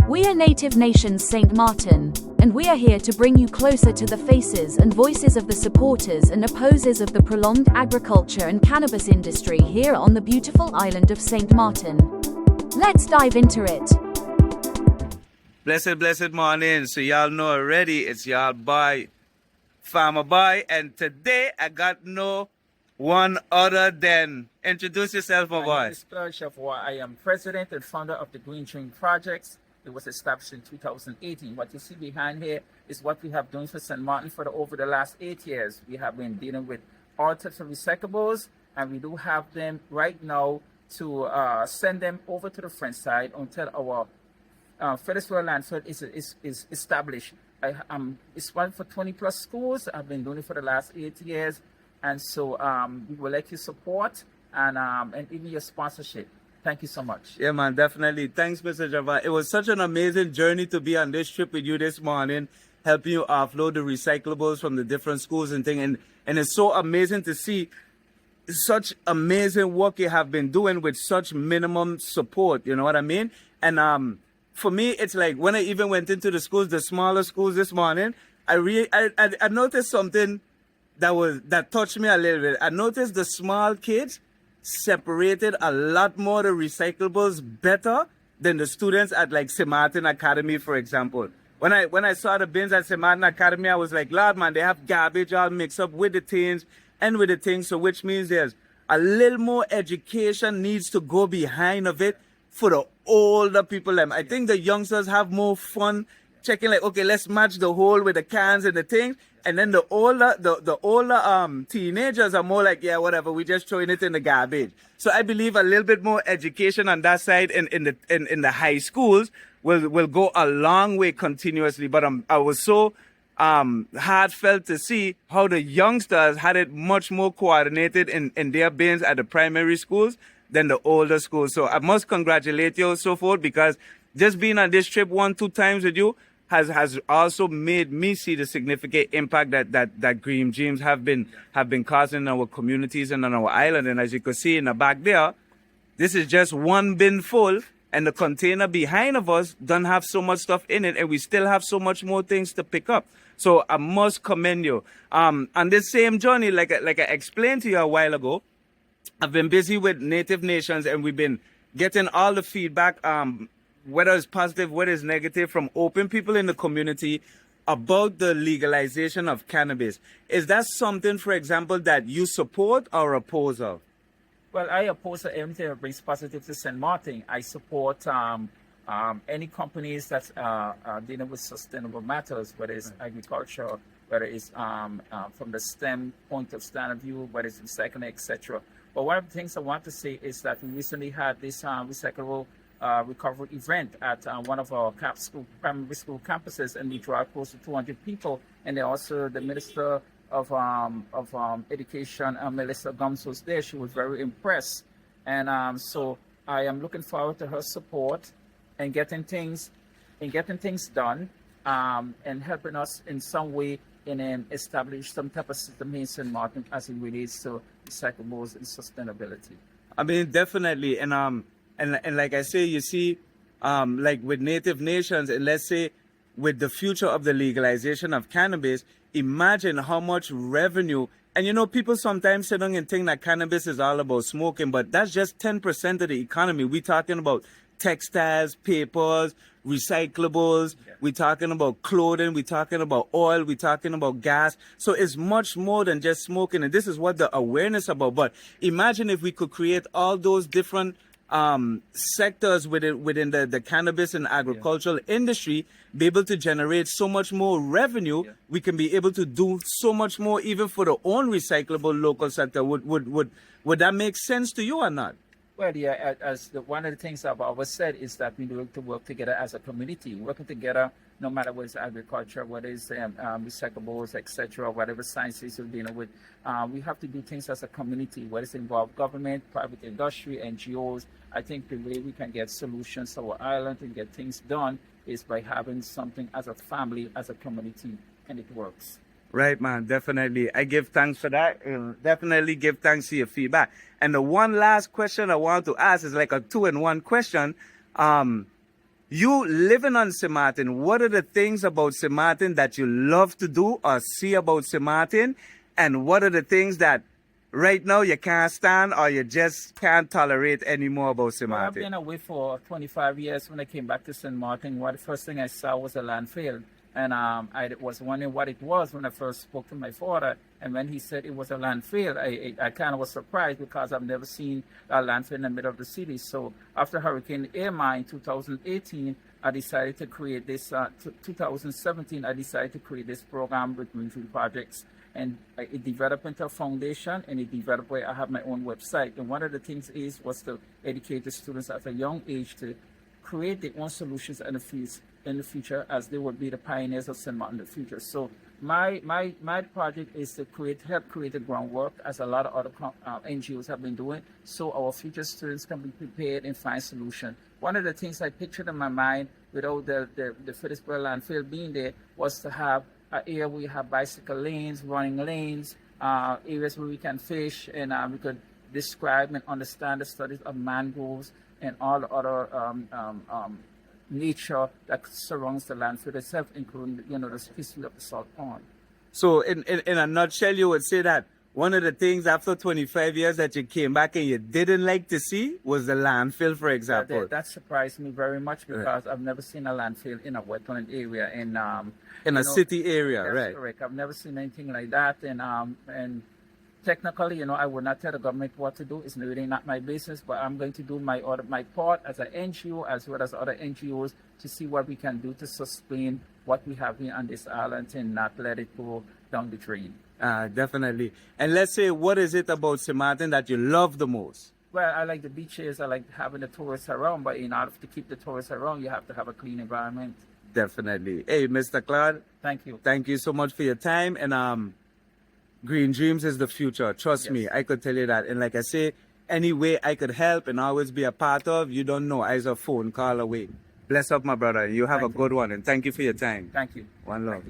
We are Native Nations St. Maarten, and we are here to bring you closer to the faces and voices of the supporters and opposers of the prolonged agriculture and cannabis industry here on the beautiful island of St. Maarten. Let's dive into it. Blessed morning. So y'all know already, it's y'all boy, Farmer Boy, and today I got no one other than, introduce yourself, my boy. My name is Claude Javois. I am president and founder of the Green Dream Projects. It was established in 2018. What you see behind here is what we have done for St. Maarten over the last 8 years. We have been dealing with all types of recyclables, and we do have them right now to send them over to the French side until our Federal landfill is established. It's one for 20 plus schools. I've been doing it for the last 8 years. And so we would like your support and even your sponsorship. Thank you so much. Yeah, man, definitely. Thanks, Mr. Java. It was such an amazing journey to be on this trip with you this morning, helping you offload the recyclables from the different schools and things. And it's so amazing to see such amazing work you have been doing with such minimum support. You know what I mean? And for me, it's like when I even went into the schools, the smaller schools this morning, I noticed something that touched me a little bit. I noticed the small kids separated a lot more the recyclables better than the students at like St. Maarten Academy, for example. When I saw the bins at St. Maarten Academy, I was like, Lord, man, they have garbage all mixed up with the tins and with the things. So which means there's a little more education needs to go behind of it for the older people. I think the youngsters have more fun checking like, okay, let's match the hole with the cans and the things. And then the older teenagers are more like, yeah, whatever, we just throwing it in the garbage. So I believe a little bit more education on that side in the high schools will go a long way continuously. But I was so heartfelt to see how the youngsters had it much more coordinated in their bins at the primary schools than the older schools. So I must congratulate you so forth, because just being on this trip 1-2 times with you has also made me see the significant impact that Green Dreams have been causing in our communities and on our island. And as you can see in the back there, this is just one bin full, and the container behind of us don't have so much stuff in it, and we still have so much more things to pick up. So I must commend you. On this same journey, like I explained to you a while ago, I've been busy with Native Nations, and we've been getting all the feedback, whether it's positive, whether it's negative, from open people in the community about the legalization of cannabis. Is that something, for example, that you support or oppose of? Well, I oppose anything that brings positive to St. Maarten. I support any companies that are dealing with sustainable matters, whether it's agriculture, whether it's from the STEM point of view, whether it's recycling, etc. But one of the things I want to say is that we recently had this recyclable recovery event at one of our primary school campuses, and we draw close to 200 people. And then also the Minister of Education, Melissa Gums, was there. She was very impressed, and so I am looking forward to her support and getting things done, and helping us in some way in establish some type of system here in St. Maarten as it relates to recyclables and sustainability. I mean, definitely, and like I say, you see, like with Native Nations, and let's say with the future of the legalization of cannabis, imagine how much revenue. And you know, people sometimes sit down and think that cannabis is all about smoking, but that's just 10% of the economy. We're talking about textiles, papers, recyclables. Yeah. We're talking about clothing. We're talking about oil. We're talking about gas. So it's much more than just smoking. And this is what the awareness about. But imagine if we could create all those different sectors within the cannabis and agricultural industry, be able to generate so much more revenue. We can be able to do so much more even for the own recyclable local sector. Would that make sense to you or not? Well, yeah, one of the things I've always said is that we need to work together as a community, working together, no matter whether it's agriculture, whether it's recyclables, etc., whatever sciences we're dealing with. We have to do things as a community, whether it's involved government, private industry, NGOs. I think the way we can get solutions to our island and get things done is by having something as a family, as a community, and it works. Right, man, definitely. I give thanks for that. Definitely give thanks for your feedback. And the one last question I want to ask is like a 2-in-1 question. You living on St. Maarten, what are the things about St. Maarten that you love to do or see about St. Maarten? And what are the things that right now you can't stand or you just can't tolerate anymore about St. Well, I've Maarten? been away for 25 years. When I came back to St. Martin, the first thing I saw was a landfill. And I was wondering what it was when I first spoke to my father. And when he said it was a landfill, I kind of was surprised because I've never seen a landfill in the middle of the city. So after Hurricane Irma in 2018, I decided to create this, 2017, I decided to create this program with Greenfield Projects. And it developed into a foundation, and it developed where I have my own website. And one of the things was to educate the students at a young age to create their own solutions in the future, as they will be the pioneers of St. Martin in the future. So my project is to help create the groundwork, as a lot of other NGOs have been doing, so our future students can be prepared and find solutions. One of the things I pictured in my mind without the Phillipsburg landfill being there was to have an area where we have bicycle lanes, running lanes, areas where we can fish, and we could describe and understand the studies of mangroves and all the other nature that surrounds the landfill itself, including the history of the salt pond. So in a nutshell, you would say that one of the things after 25 years that you came back and you didn't like to see was the landfill, for example. That surprised me very much because I've never seen a landfill in a wetland area in a city area, that's right? Correct. I've never seen anything like that, and technically, I would not tell the government what to do. It's really not my business, but I'm going to do my part as an NGO as well as other NGOs to see what we can do to sustain what we have here on this island and not let it go down the drain. Definitely. And let's say, what is it about St. Maarten that you love the most? Well, I like the beaches. I like having the tourists around, but in order to keep the tourists around, you have to have a clean environment. Definitely. Hey, Mr. Claude. Thank you. Thank you so much for your time. And Green Dreams is the future. Trust me, I could tell you that. And like I say, any way I could help and always be a part of, you don't know, I's a phone call away. Bless up, my brother. You have a good one. And thank you for your time. Thank you. One love.